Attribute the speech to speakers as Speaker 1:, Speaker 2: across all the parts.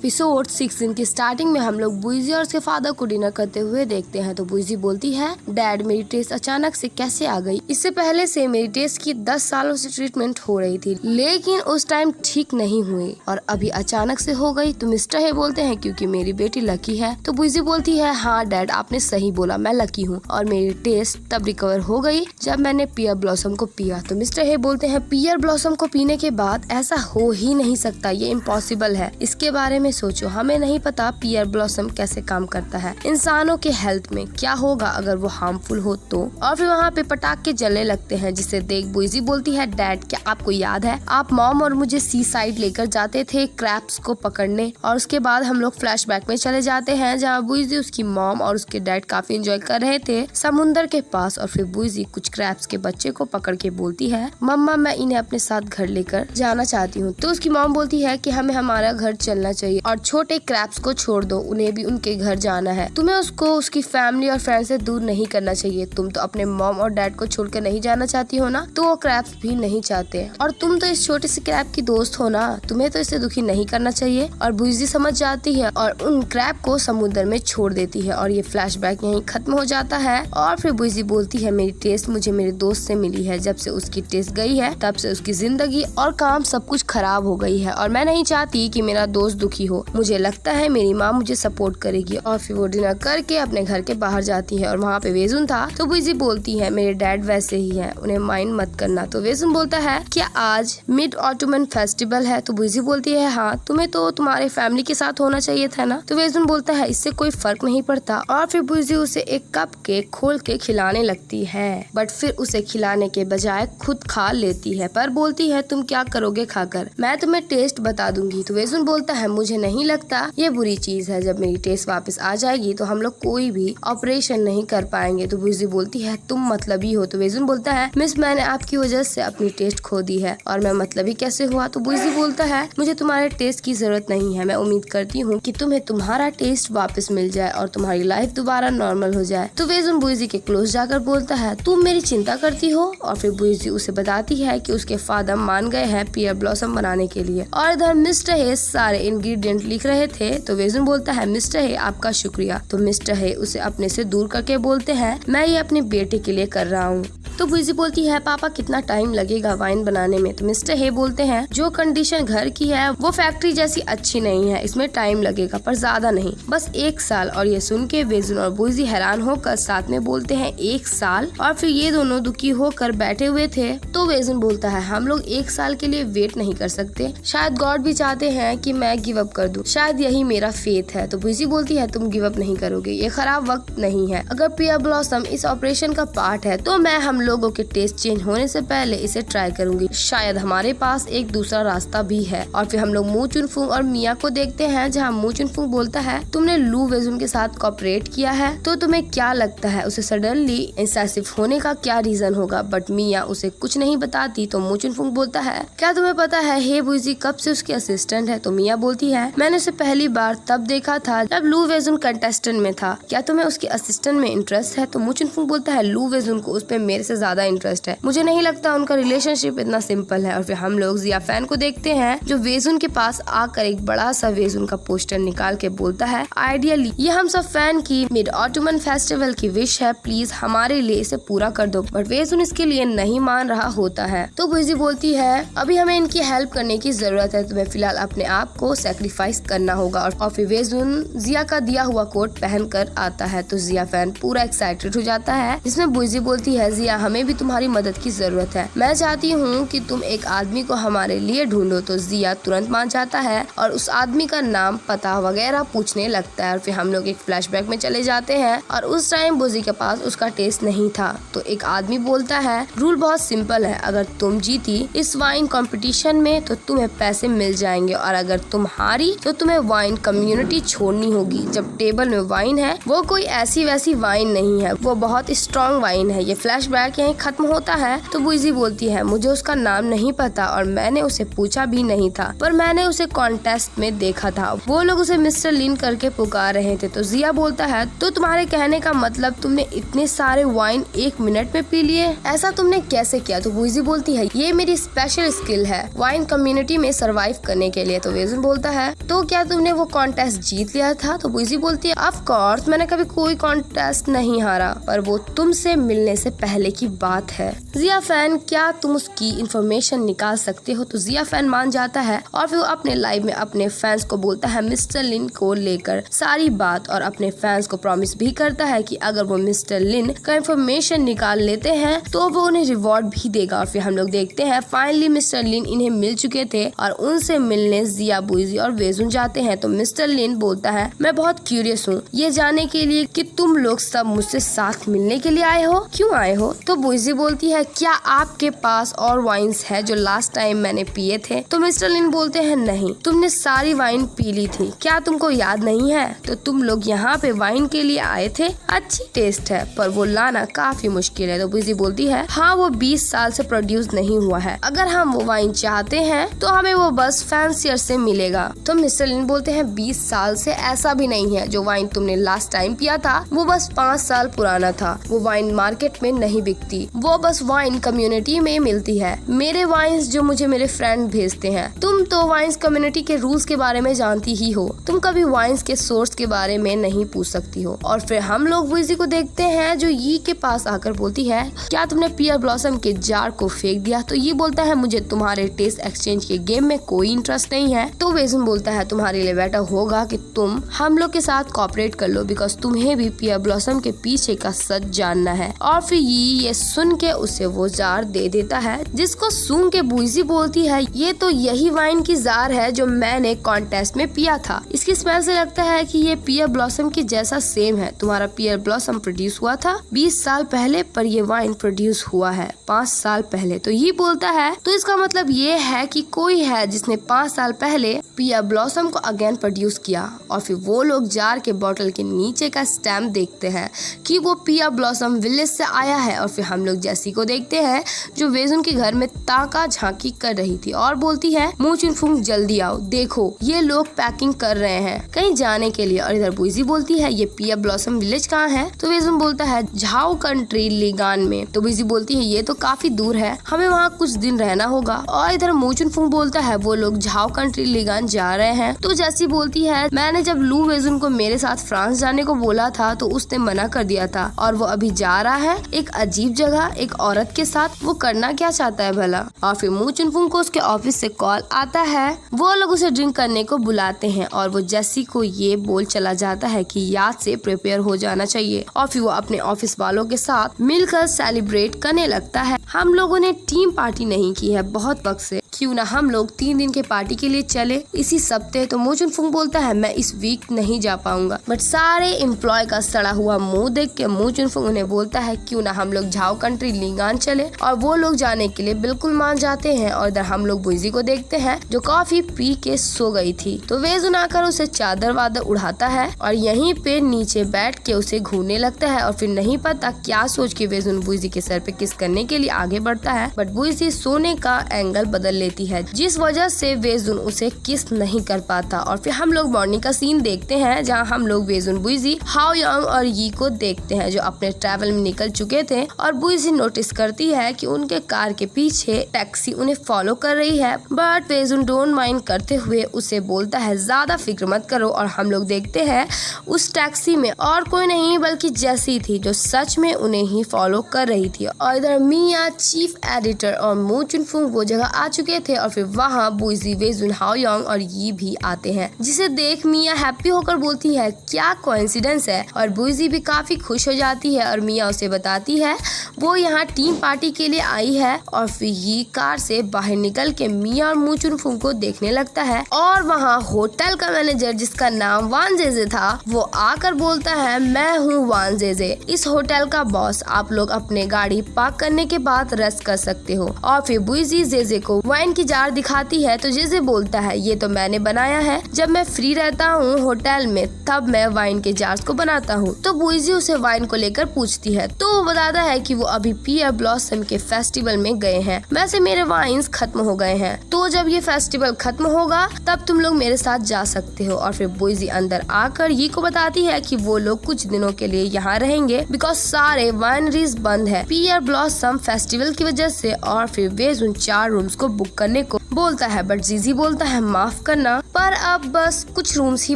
Speaker 1: Episode 16 की starting में हम लोग बुइजी और उसके फादर को डिनर करते हुए देखते हैं। तो बुइजी बोलती है, डैड मेरी टेस्ट अचानक से कैसे आ गई? इससे पहले से मेरी टेस्ट की 10 सालों से ट्रीटमेंट हो रही थी, लेकिन उस टाइम ठीक नहीं हुई और अभी अचानक से हो गई। तो मिस्टर हे बोलते हैं क्योंकि मेरी बेटी लकी है। तो बुइजी बोलती है, हाँ डैड आपने सही बोला, मैं लकी हूँ और मेरी टेस्ट तब रिकवर हो गई जब मैंने पियर ब्लॉसम को पिया। तो मिस्टर हे बोलते हैं, पियर ब्लॉसम को पीने के बाद ऐसा हो ही नहीं सकता, ये इम्पॉसिबल है। इसके बारे में सोचो, हमें नहीं पता पियर ब्लॉसम कैसे काम करता है, इंसानों के हेल्थ में क्या होगा अगर वो हार्मफुल हो तो। और फिर वहाँ पे पटाखे जलने लगते हैं, जिसे देख बुइजी बोलती है, डैड क्या आपको याद है आप मॉम और मुझे सी साइड लेकर जाते थे क्रैब्स को पकड़ने? और उसके बाद हम लोग फ्लैशबैक में चले जाते हैं जहाँ बुइजी, उसकी मॉम और उसके डैड काफी एंजॉय कर रहे थे समुंदर के पास। और फिर बुइजी कुछ क्रैब्स के बच्चे को पकड़ के बोलती है, मम्मा मैं इन्हें अपने साथ घर लेकर जाना चाहती हूँ। तो उसकी मॉम बोलती है कि हमें हमारा घर चलना चाहिए और छोटे क्रैब्स को छोड़ दो, उन्हें भी उनके घर जाना है। तुम्हें उसको उसकी फैमिली और फ्रेंड से दूर नहीं करना चाहिए। तुम तो अपने मॉम और डैड को छोड़कर नहीं जाना चाहती हो ना, तो वो क्रैब्स भी नहीं चाहते और तुम तो इस छोटे से क्रैब की दोस्त हो ना, तुम्हें तो इसे दुखी नहीं करना चाहिए। और बुइजी समझ जाती है और उन क्रैब को समुद्र में छोड़ देती है और ये फ्लैशबैक यहीं खत्म हो जाता है। और फिर बुइजी बोलती है, मेरी टेस्ट मुझे मेरे दोस्त से मिली है, जब से उसकी टेस्ट गई है तब से उसकी जिंदगी और काम सब कुछ खराब हो गई है और मैं नहीं चाहती कि मेरा दोस्त दुखी हो। मुझे लगता है मेरी माँ मुझे सपोर्ट करेगी। और फिर वो डिनर करके अपने घर के बाहर जाती है और वहाँ पे वेजुन था। तो बुइजी बोलती है, मेरे डैड वैसे ही है, उन्हें माइंड मत करना। तो वेजुन बोलता है, क्या आज मिड ऑटोमन फेस्टिवल है? तो बुइजी बोलती है, हाँ तुम्हें तो तुम्हारे फैमिली के साथ होना चाहिए था ना। तो वेजुन बोलता है, इससे कोई फर्क नहीं पड़ता। और फिर बुइजी उसे एक कप केक खोल के खिलाने लगती है, बट फिर उसे खिलाने के बजाय खुद खा लेती है, पर बोलती है, तुम क्या करोगे खाकर? मैं तुम्हें टेस्ट बता दूंगी। तो वेजुन बोलता है, मुझे नहीं लगता ये बुरी चीज है, जब मेरी टेस्ट वापस आ जाएगी तो हम लोग कोई भी ऑपरेशन नहीं कर पाएंगे। तो बुइजी बोलती है, तुम मतलबी हो। तो वेजुन बोलता है, मिस मैंने आपकी वजह से अपनी टेस्ट खो दी है और मैं मतलबी कैसे हुआ? तो बुइजी बोलता है, मुझे तुम्हारे टेस्ट की जरूरत नहीं है, मैं उम्मीद करती हूँ कि तुम्हें तुम्हारा टेस्ट वापस मिल जाए और तुम्हारी लाइफ दोबारा नॉर्मल हो जाए। तो वेजुन बुइजी के क्लोज जाकर बोलता है, तुम मेरी चिंता करती हो? और फिर बुइजी उसे बताती है कि उसके फादर मान गए हैं पियर ब्लॉसम बनाने के लिए। और इधर मिस्टर हे सारे इंग्रेडिएंट लिख रहे थे। तो वेजुन बोलता है, मिस्टर हे आपका शुक्रिया। तो मिस्टर हे उसे अपने से दूर करके बोलते हैं, मैं ये अपने बेटे के लिए कर रहा हूँ। तो बुइजी बोलती है, पापा कितना टाइम लगेगा वाइन बनाने में? तो मिस्टर हे बोलते हैं, जो कंडीशन घर की है वो फैक्ट्री जैसी अच्छी नहीं है, इसमें टाइम लगेगा पर ज्यादा नहीं, बस 1 साल। और ये सुन के वेजुन और बुइजी हैरान होकर साथ में बोलते हैं, 1 साल? और फिर ये दोनों दुखी होकर बैठे हुए थे। तो वेजुन बोलता है, हम लोग 1 साल के लिए वेट नहीं कर सकते, शायद गॉड भी चाहते हैं कि मैं गिव अप कर दूं, शायद यही मेरा फेथ है। तो बुइजी बोलती है, तुम गिव अप नहीं करोगे, ये खराब वक्त नहीं है। अगर पियर ब्लॉसम इस ऑपरेशन का पार्ट है तो मैं हम लोगों के टेस्ट चेंज होने से पहले इसे ट्राई करूंगी, शायद हमारे पास एक दूसरा रास्ता भी है। और फिर हम लोग मू चुनफुंग और मिया को देखते हैं, जहाँ मू चुनफुंग बोलता है, तुमने लू वेजुन के साथ कोऑपरेट किया है, तो तुम्हें क्या लगता है उसे सडनली इंसेसिव होने का क्या रीजन होगा? बट मिया उसे कुछ नहीं बताती। तो मू चुनफुंग बोलता है, क्या तुम्हें पता है हे बुइजी कब से उसकी असिस्टेंट है? तो मिया बोलती है, मैंने उसे पहली बार तब देखा था जब लू वेजुन कंटेस्टेंट में था, क्या तुम्हें उसके असिस्टेंट में इंटरेस्ट है? तो मू चुनफुंग बोलता है, लू वेजुन को उस पे मेरे से ज्यादा इंटरेस्ट है, मुझे नहीं लगता उनका रिलेशनशिप इतना सिंपल है। और फिर हम लोग जिया फैन को देखते हैं, जो वेजुन के पास आकर एक बड़ा सा वेजुन का पोस्टर निकाल के बोलता है, आइडियली ये हम सब फैन की मिड ऑटोमन फेस्टिवल की विश है, प्लीज हमारे लिए इसे पूरा कर दो। बट वेजुन इसके लिए नहीं मान रहा होता है। तो बुइजी बोलती है, अभी हमें इनकी हेल्प करने की जरूरत है, तुम्हें फिलहाल अपने आप को सेक्रीफाइस करना होगा। और फिर वेजुन जिया का दिया हुआ कोट पहन कर आता है। तो जिया फैन पूरा एक्साइटेड हो जाता है, जिसमें बुइजी बोलती है, जिया हमें भी तुम्हारी मदद की जरूरत है, मैं चाहती हूँ कि तुम एक आदमी को हमारे लिए ढूंढो। तो जिया तुरंत मान जाता है और उस आदमी का नाम पता वगैरह पूछने लगता है। और फिर हम लोग एक फ्लैशबैक में चले जाते हैं और उस टाइम बुइजी के पास उसका टेस्ट नहीं था। तो एक आदमी बोलता है, रूल बहुत सिंपल है, अगर तुम जीती इस वाइन कंपटीशन में तो तुम्हें पैसे मिल जाएंगे और अगर तुम हारी तो तुम्हें वाइन कम्युनिटी छोड़नी होगी। जब टेबल में वाइन है वो कोई ऐसी वैसी वाइन नहीं है, वो बहुत स्ट्रॉन्ग वाइन है। ये फ्लैशबैक यहीं खत्म होता है। तो बुइजी बोलती है मुझे उसका नाम नहीं पता और मैंने उसे पूछा भी नहीं था, पर मैंने उसे कॉन्टेस्ट में देखा था। वो लोग उसे मिस्टर लिन करके पुकार रहे थे। तो जिया बोलता है तो तुम्हारे कहने का मतलब तुमने इतने सारे वाइन 1 मिनट में पी लिए, ऐसा तुमने कैसे किया? तो बुइजी बोलती है ये मेरी स्पेशल स्किल है वाइन कम्युनिटी में सरवाइव करने के लिए। तो वेजुन बोलता है तो क्या तुमने वो कॉन्टेस्ट जीत लिया था? तो बुइजी बोलती है ऑफ कोर्स मैंने कभी कोई कॉन्टेस्ट नहीं हारा, पर वो तुमसे मिलने से पहले की बात है। जिया फैन क्या तुम उसकी इंफॉर्मेशन निकाल सकते हो? तो जिया फैन मान जाता है और फिर वो अपने लाइव में अपने फैंस को बोलता है मिस्टर लिन को लेकर सारी बात, और अपने फैंस को प्रॉमिस भी करता है कि अगर वो मिस्टर लिन का इंफॉर्मेशन निकाल लेते हैं तो वो उन्हें रिवॉर्ड भी देगा। और फिर हम लोग देखते हैं फाइनली मिस्टर लिन इन्हें मिल चुके थे और उनसे मिलने जिया, बुइजी और वेजुन जाते हैं। तो मिस्टर लिन बोलता है मैं बहुत क्यूरियस हूँ ये जानने के लिए कि तुम लोग सब मुझसे साथ मिलने के लिए आए हो, क्यों आए हो? तो बुइजी बोलती है क्या आपके पास और वाइन्स है जो लास्ट टाइम मैंने पिए थे? तो मिस्टर लिन बोलते हैं नहीं, तुमने सारी वाइन पी ली थी, क्या तुमको याद नहीं है? तो तुम लोग यहाँ पे वाइन के लिए आए थे, अच्छी टेस्ट है पर वो लाना काफी मुश्किल है। तो बुइजी बोलती है हाँ वो 20 साल से प्रोड्यूस नहीं हुआ है, अगर हम वो वाइन चाहते हैं तो हमें वो बस फैंसियर से मिलेगा। तो मिस्टर लिन बोलते हैं 20 साल से ऐसा भी नहीं है, जो वाइन तुमने लास्ट टाइम पिया था वो बस 5 साल पुराना था, वो वाइन मार्केट में नहीं बिकती, वो बस वाइन कम्युनिटी में मिलती है, मेरे वाइन्स जो मुझे मेरे फ्रेंड भेजते हैं। तुम तो वाइन्स कम्युनिटी के रूल्स के बारे में जानती ही हो, तुम कभी वाइन्स के सोर्स के बारे में नहीं पूछ सकती हो। और फिर हम लोग बुइजी को देखते हैं जो यी के पास आकर बोलती है क्या तुमने पियर ब्लॉसम के जार को फेंक दिया? तो ये बोलता है मुझे तुम्हारे टेस्ट एक्सचेंज के गेम में कोई इंटरेस्ट नहीं है। तो वेजुन बोलता है तुम्हारे लिए बेटर होगा कि तुम हम लोग के साथ कोऑपरेट कर लो, बिकॉज तुम्हें भी पियर ब्लॉसम के पीछे का सच जानना है। और फिर ये सुन के उसे वो जार दे देता है, जिसको सुन के बुइजी बोलती है ये तो यही वाइन की जार है जो मैंने कॉन्टेस्ट में पिया था, इसकी स्मेल से लगता है कि ये पियर ब्लॉसम की जैसा सेम है। तुम्हारा पियर ब्लॉसम प्रोड्यूस हुआ था 20 साल पहले, पर ये वाइन प्रोड्यूस हुआ है 5 साल पहले। तो ये बोलता है तो इसका मतलब ये है कि कोई है जिसने 5 साल पहले पियर ब्लॉसम को अगेन प्रोड्यूस किया। और फिर वो लोग जार के बोतल के नीचे का स्टैम्प देखते हैं कि वो पियर ब्लॉसम विलेज से आया है। और फिर हम लोग जेसी को देखते हैं जो वेजुन के घर में ताका झांकी कर रही थी और बोलती है मू चुनफुंग जल्दी आओ, देखो ये लोग पैकिंग कर रहे हैं कहीं जाने के लिए। और इधर बुइजी बोलती है ये पियर ब्लॉसम विलेज कहाँ है? तो वेजुन बोलता है झाओ कंट्री लिगान में। तो बुइजी बोलती है ये तो काफी दूर है, हमें वहाँ कुछ दिन रहना होगा। और इधर मू चुनफुंग बोलता है वो लोग झाओ कंट्री लिगान जा रहे हैं। तो जेसी बोलती है मैंने जब लू वेजुन को मेरे साथ फ्रांस जाने को बोला था तो उसने मना कर दिया था, और वो अभी जा रहा है एक अजीब जगह एक औरत के साथ, वो करना क्या चाहता है भला? और फिर मू चुनफुंग को उसके ऑफिस से कॉल आता है, वो लोग उसे ड्रिंक करने को बुलाते हैं और वो जेसी को ये बोल चला जाता है कि याद से प्रिपेयर हो जाना चाहिए। और फिर वो अपने ऑफिस वालों के साथ मिलकर सेलिब्रेट करने लगता है। हम लोगों ने टीम पार्टी नहीं की है बहुत वक्त से, क्यों ना हम लोग 3 दिन के पार्टी के लिए चले इसी सप्ते? तो मू चुनफुंग बोलता है मैं इस वीक नहीं जा पाऊंगा। बट सारे एम्प्लॉय का सड़ा हुआ मुंह देख के मू चुनफुंग उन्हें बोलता है क्यों ना हम लोग झाओ कंट्री लिगान चले, और वो लोग जाने के लिए बिल्कुल मान जाते हैं। और इधर हम लोग बुइजी को देखते हैं जो कॉफी पी के सो गई थी। तो वेजुन आकर उसे चादर वादर उड़ाता है और यहीं पे नीचे बैठ के उसे घूरने लगता है। और फिर नहीं पता क्या सोच के वेजुन बुइजी के सर पे किस करने के लिए आगे बढ़ता है, बट बुइजी सोने का एंगल बदल लेती है, जिस वजह से वेजुन उसे किस नहीं कर पाता। और फिर हम लोग मॉर्निंग का सीन देखते हैं जहाँ हम लोग वेजुन, बुइजी, हाओ यांग और यी को देखते हैं जो अपने ट्रैवल में निकल चुके थे। और बुइजी नोटिस करती है कि उनके कार के पीछे टैक्सी उन्हें फॉलो कर रही है, बट वेजुन डोंट माइंड करते हुए उसे बोलता है ज्यादा फिक्र मत करो। और हम लोग देखते हैं उस टैक्सी में और कोई नहीं बल्कि जेसी थी जो सच में उन्हें ही फॉलो कर रही थी। और इधर मिया, चीफ एडिटर और मू चुनफुंग वो जगह आ चुके थे और फिर वहाँ बुइजी, वेजुन, हाओ यांग और यी भी आते हैं, जिसे देख मिया हैप्पी होकर बोलती है क्या कोइंसिडेंस है। और बुइजी भी काफी खुश हो जाती है और मिया उसे बताती है वो यहाँ टीम पार्टी के लिए आई है। और फिर यी कार से बाहर निकल के मिया और मू चुनफुंग को देखने लगता है और वहाँ होटल का मैनेजर जिसका नाम वान जेजे था वो आकर बोलता है मैं हूँ वान जेजे, इस होटल का बॉस, आप लोग अपने गाड़ी पार्क करने के बाद रेस्ट कर सकते हो। और फिर बुइजी जेजे को वाइन वाइन की जार दिखाती है तो जेजे बोलता है ये तो मैंने बनाया है, जब मैं फ्री रहता हूँ होटल में तब मैं वाइन के जार्स को बनाता हूँ। तो बुइजी उसे वाइन को लेकर पूछती है तो वो बताता है कि वो अभी पियर ब्लॉसम के फेस्टिवल में गए हैं, वैसे मेरे वाइन्स खत्म हो गए हैं, तो जब ये फेस्टिवल खत्म होगा तब तुम लोग मेरे साथ जा सकते हो। और फिर बुइजी अंदर आकर ये को बताती है कि वो लोग कुछ दिनों के लिए यहाँ रहेंगे बिकॉज सारे वाइनरीज बंद है पियर ब्लॉसम फेस्टिवल की वजह से। और फिर वेज उन 4 रूम्स को बुक करने को बोलता है बट जीजी बोलता है माफ करना पर अब बस कुछ रूम्स ही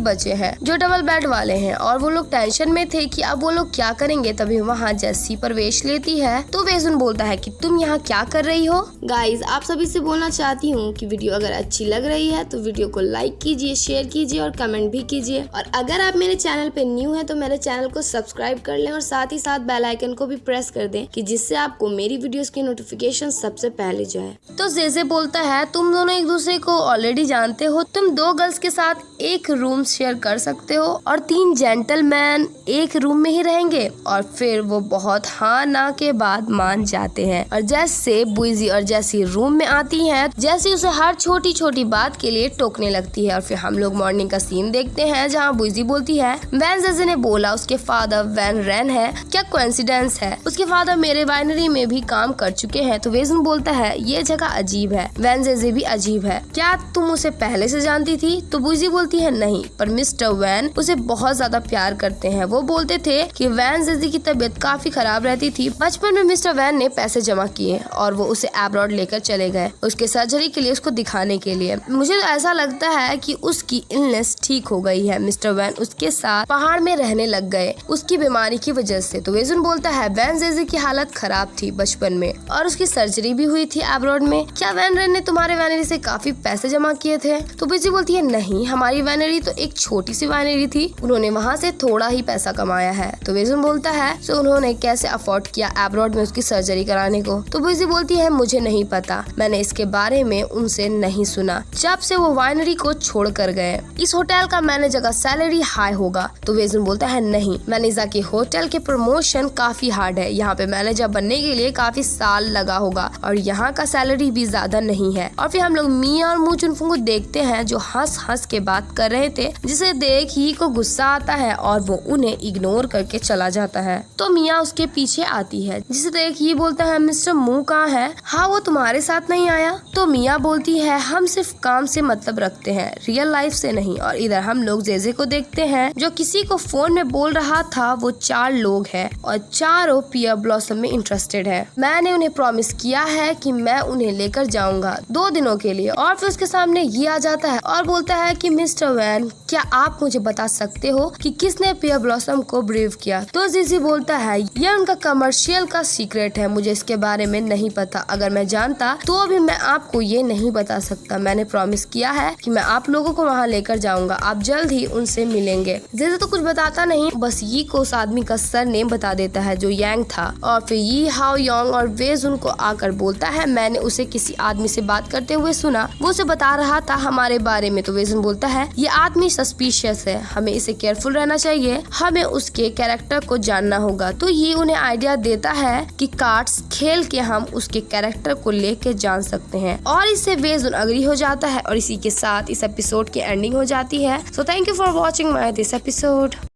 Speaker 1: बचे हैं जो डबल बेड वाले हैं। और वो लोग टेंशन में थे कि अब वो लोग क्या करेंगे। तभी वहाँ जेसी प्रवेश लेती है तो वेजुन बोलता है कि तुम यहाँ क्या कर रही हो। गाइज आप सभी से बोलना चाहती हूँ कि वीडियो अगर अच्छी लग रही है तो वीडियो को लाइक कीजिए, शेयर कीजिए और कमेंट भी कीजिए। और अगर आप मेरे चैनल पे न्यू है तो मेरे चैनल को सब्सक्राइब कर लें और साथ ही साथ बेल आइकन को भी प्रेस कर दें कि जिससे आपको मेरी वीडियोस की नोटिफिकेशन सबसे पहले जाए। तो जेजे बोलता है तुम दोनों एक दूसरे को ऑलरेडी जानते हो, तुम 2 गर्ल्स के साथ एक रूम शेयर कर सकते हो और 3 जेंटलमैन एक रूम में ही रहेंगे। और फिर वो बहुत हाँ ना के बाद मान जाते हैं। और जैसे बुइजी और जैसी रूम में आती है जैसे उसे हर छोटी छोटी बात के लिए टोकने लगती है। और फिर हम लोग मॉर्निंग का सीन देखते हैं जहाँ बुइजी बोलती है वैन जेजे ने बोला उसके फादर वैन रेन है, क्या कोइंसिडेंस है, उसके फादर मेरे वाइनरी में भी काम कर चुके हैं। तो वेजुन बोलता है ये जगह अजीब है, वैन जेजे भी अजीब है, क्या तुम उसे पहले से जानती थी। तो बुइजी बोलती है नहीं पर मिस्टर वैन उसे बहुत ज्यादा प्यार करते हैं। वो बोलते थे कि वैन जेजे की तबीयत काफी खराब रहती थी, बचपन में मिस्टर वैन ने पैसे जमा किए और वो उसे अब्रॉड लेकर चले गए उसके सर्जरी के लिए, उसको दिखाने के लिए। मुझे तो ऐसा लगता है कि उसकी इलनेस ठीक हो गई है, मिस्टर वैन उसके साथ पहाड़ में रहने लग गए उसकी बीमारी की वजह से। तो वेजुन बोलता है वैन जेजे की हालत खराब थी बचपन में और उसकी सर्जरी भी हुई थी अब्रॉड में, क्या वैन रेन ने तुम्हारे वाइनरी से काफी पैसे जमा किए थे। तो बुइजी बोलती है नहीं, हमारी वाइनरी तो एक छोटी सी वाइनरी थी, उन्होंने वहाँ से थोड़ा ही पैसा कमाया है। तो वेजुन बोलता है तो उन्होंने कैसे अफोर्ड किया अब्रॉड में उसकी सर्जरी कराने को। तो बुइजी बोलती है मुझे नहीं पता, मैंने इसके बारे में उनसे नहीं सुना जब से वो वाइनरी को छोड़ कर गए। इस होटल का मैनेजर का सैलरी हाई होगा। तो वेजुन बोलता है नहीं, मैनेजर के होटल के प्रमोशन काफी हार्ड है, यहाँ पे मैनेजर बनने के लिए काफी साल लगा होगा और यहाँ का सैलरी भी ज्यादा नहीं है। और फिर हम लोग मिया और मू चुनफुंग को देखते हैं जो हंस हंस के बात कर रहे थे, जिसे देख ही को गुस्सा आता है और वो उन्हें इग्नोर करके चला जाता है। तो मिया उसके पीछे आती है जिसे देख ही बोलता है मिस्टर मू कहाँ है, हाँ वो तुम्हारे साथ नहीं आया। तो मिया बोलती है हम सिर्फ काम से मतलब रखते हैं, रियल लाइफ से नहीं। और इधर हम लोग जेजे को देखते हैं जो किसी को फोन में बोल रहा था वो 4 लोग हैं और चारों पियर ब्लॉसम में इंटरेस्टेड है। मैंने उन्हें प्रॉमिस किया है कि मैं उन्हें लेकर जाऊंगा 2 दिनों के लिए। और फिर उसके सामने ये आ जाता है और बोलता है कि मिस्टर वैन क्या आप मुझे बता सकते हो कि किसने पियर ब्लॉसम को ब्रीव किया। तो जीजी बोलता है ये उनका कमर्शियल का सीक्रेट है, मुझे इसके बारे में नहीं पता, अगर मैं जानता तो भी मैं आपको ये नहीं बता सकता। मैंने प्रॉमिस किया है कि मैं आप लोगों को वहाँ लेकर जाऊंगा, आप जल्द ही उनसे मिलेंगे। जीजी तो कुछ बताता नहीं, बस ये को उस आदमी का सर नेम बता देता है जो यांग था। और फिर ये हाओ योंग और वेज उनको आकर बोलता है मैंने उसे किसी आदमी से बात करते हुए सुना, वो उसे बता रहा था हमारे बारे में। तो वेजन बोलता है ये आदमी सस्पिशियस है, हमें इसे केयरफुल रहना चाहिए, हमें उसके कैरेक्टर को जानना होगा। तो ये उन्हें आइडिया देता है कि कार्ड्स खेल के हम उसके कैरेक्टर को लेके जान सकते हैं और इससे वेजन अग्री हो जाता है और इसी के साथ इस एपिसोड की एंडिंग हो जाती है। So thank you for watching my this episode.